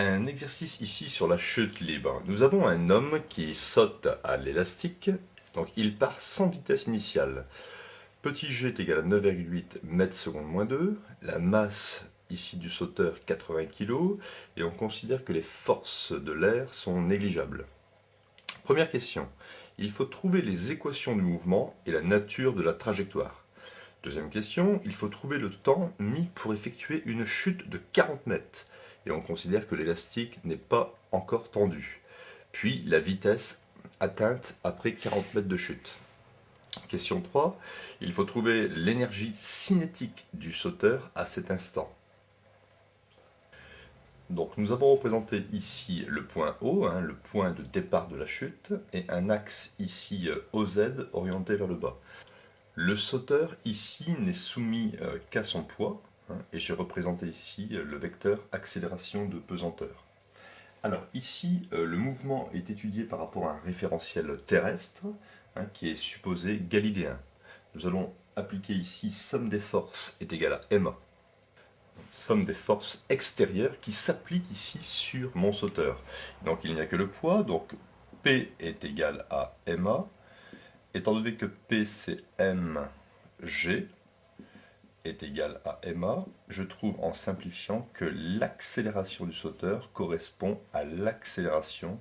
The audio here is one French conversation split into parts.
Un exercice ici sur la chute libre. Nous avons un homme qui saute à l'élastique, donc il part sans vitesse initiale. Petit g est égal à 9,8 mètres secondes moins 2, la masse ici du sauteur 80 kg, et on considère que les forces de l'air sont négligeables. Première question, il faut trouver les équations du mouvement et la nature de la trajectoire. Deuxième question, il faut trouver le temps mis pour effectuer une chute de 40 mètres. Et on considère que l'élastique n'est pas encore tendu. Puis la vitesse atteinte après 40 mètres de chute. Question 3, il faut trouver l'énergie cinétique du sauteur à cet instant. Donc nous avons représenté ici le point O, le point de départ de la chute, et un axe ici OZ orienté vers le bas. Le sauteur ici n'est soumis qu'à son poids, et j'ai représenté ici le vecteur accélération de pesanteur. Alors ici, le mouvement est étudié par rapport à un référentiel terrestre, qui est supposé galiléen. Nous allons appliquer ici somme des forces est égale à MA. Somme des forces extérieures qui s'applique ici sur mon sauteur. Donc il n'y a que le poids, donc P est égal à MA. Étant donné que P c'est mg est égal à ma, je trouve en simplifiant que l'accélération du sauteur correspond à l'accélération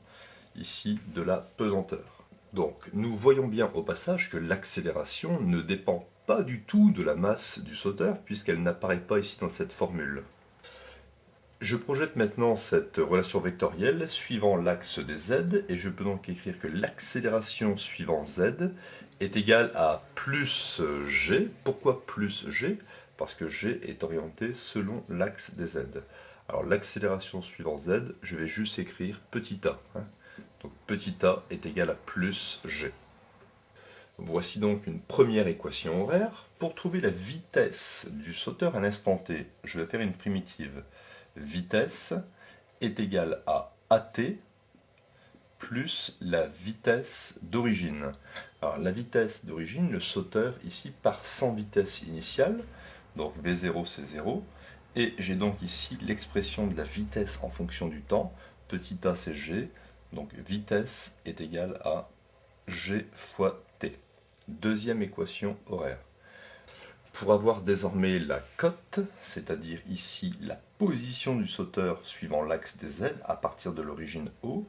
ici de la pesanteur. Donc nous voyons bien au passage que l'accélération ne dépend pas du tout de la masse du sauteur puisqu'elle n'apparaît pas ici dans cette formule. Je projette maintenant cette relation vectorielle suivant l'axe des z, et je peux donc écrire que l'accélération suivant z est égale à plus g. Pourquoi plus g? Parce que g est orienté selon l'axe des z. Alors l'accélération suivant z, je vais juste écrire petit a. Donc petit a est égal à plus g. Voici donc une première équation horaire. Pour trouver la vitesse du sauteur à l'instant t, je vais faire une primitive. Vitesse est égale à at plus la vitesse d'origine. Alors la vitesse d'origine, le sauteur ici part sans vitesse initiale, donc V0 c'est 0, et j'ai donc ici l'expression de la vitesse en fonction du temps, petit a c'est g, donc vitesse est égale à g fois t. Deuxième équation horaire. Pour avoir désormais la cote, c'est-à-dire ici la position du sauteur suivant l'axe des z à partir de l'origine O,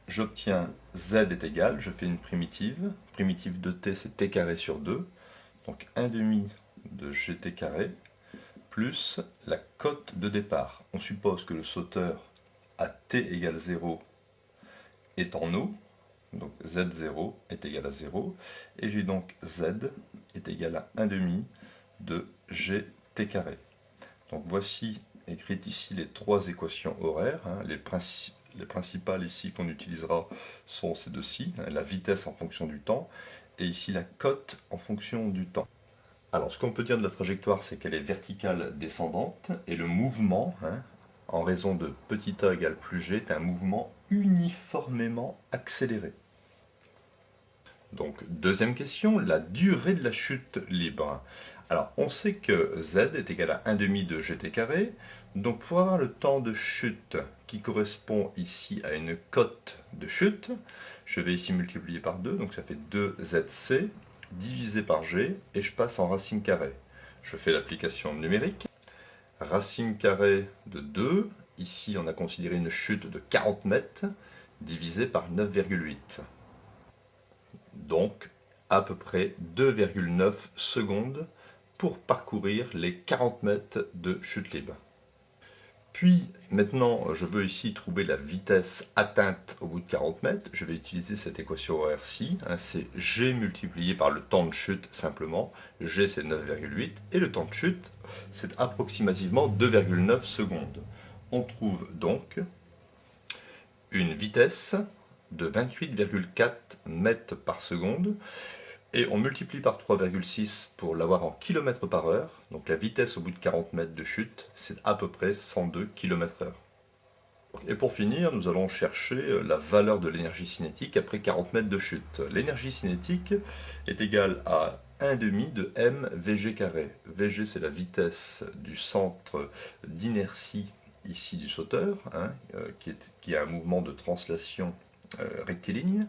j'obtiens z est égal, je fais une primitive de t c'est t carré sur 2, donc 1 demi de gt carré, plus la cote de départ. On suppose que le sauteur à t égale 0 est en eau, donc z0 est égal à 0, et j'ai donc z est égal à 1 demi de gt carré. Donc voici écrites ici les trois équations horaires. Les principales ici qu'on utilisera sont ces deux-ci, la vitesse en fonction du temps, et ici la cote en fonction du temps. Alors ce qu'on peut dire de la trajectoire, c'est qu'elle est verticale descendante, et le mouvement, en raison de petit a égale plus g, est un mouvement uniformément accéléré. Donc, deuxième question, la durée de la chute libre. Alors, on sait que z est égal à 1 demi de gt carré. Donc, pour avoir le temps de chute qui correspond ici à une cote de chute, je vais ici multiplier par 2, donc ça fait 2zc divisé par g, et je passe en racine carrée. Je fais l'application numérique. Racine carrée de 2, ici on a considéré une chute de 40 mètres, divisé par 9,8. Donc à peu près 2,9 secondes pour parcourir les 40 mètres de chute libre. Puis maintenant je veux ici trouver la vitesse atteinte au bout de 40 mètres. Je vais utiliser cette équation horaire-ci, c'est g multiplié par le temps de chute simplement. G c'est 9,8 et le temps de chute c'est approximativement 2,9 secondes. On trouve donc une vitesse de 28,4 mètres par seconde, et on multiplie par 3,6 pour l'avoir en km par heure. Donc la vitesse au bout de 40 mètres de chute, c'est à peu près 102 km/h. Et pour finir, nous allons chercher la valeur de l'énergie cinétique après 40 mètres de chute. L'énergie cinétique est égale à 1 demi de m vg carré. Vg c'est la vitesse du centre d'inertie ici du sauteur, hein, qui a un mouvement de translation rectiligne.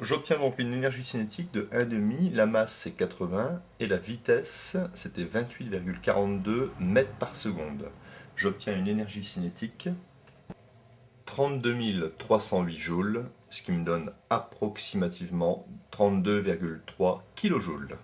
J'obtiens donc une énergie cinétique de 1,5, la masse c'est 80 et la vitesse c'était 28,42 mètres par seconde. J'obtiens une énergie cinétique 32 308 joules, ce qui me donne approximativement 32,3 kilojoules.